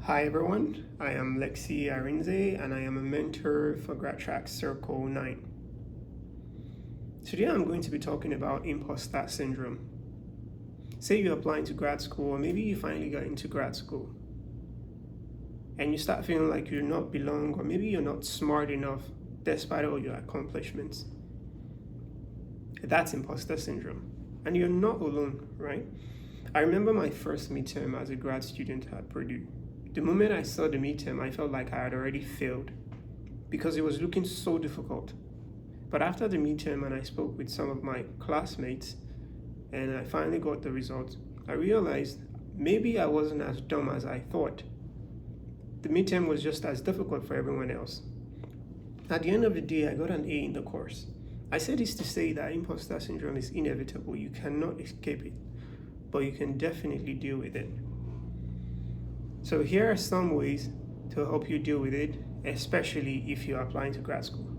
Hi everyone, I am Lexy Arinze and I am a mentor for GradTrack Circle 9. Today I'm going to be talking about imposter syndrome. Say you're applying to grad school, or maybe you finally got into grad school and you start feeling like you do not belong, or maybe you're not smart enough despite all your accomplishments. That's imposter syndrome. And you're not alone, right? I remember my first midterm as a grad student at Purdue. The moment I saw the midterm, I felt like I had already failed because it was looking so difficult. But after the midterm and I spoke with some of my classmates and I finally got the results, I realized maybe I wasn't as dumb as I thought. The midterm was just as difficult for everyone else. At the end of the day, I got an A in the course. I say this to say that imposter syndrome is inevitable. You cannot escape it, but you can definitely deal with it. So here are some ways to help you deal with it, especially if you're applying to grad school.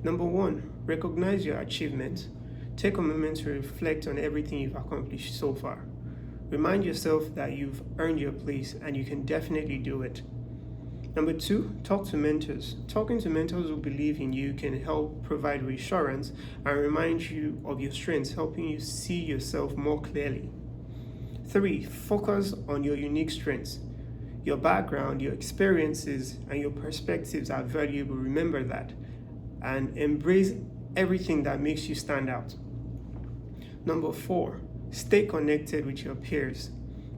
Number one, recognize your achievements. Take a moment to reflect on everything you've accomplished so far. Remind yourself that you've earned your place and you can definitely do it. Number two, talk to mentors. Talking to mentors who believe in you can help provide reassurance and remind you of your strengths, helping you see yourself more clearly. Three, focus on your unique strengths. Your background, your experiences, and your perspectives are valuable. Remember that. And embrace everything that makes you stand out. Number four, stay connected with your peers.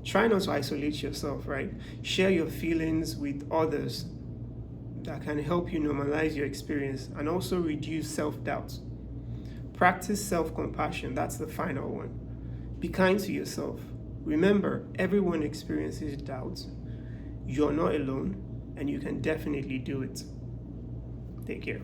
Try not to isolate yourself, right? Share your feelings with others that can help you normalize your experience and also reduce self-doubt. Practice self-compassion. That's the final one. Be kind to yourself. Remember, everyone experiences doubts. You're not alone, and you can definitely do it. Take care.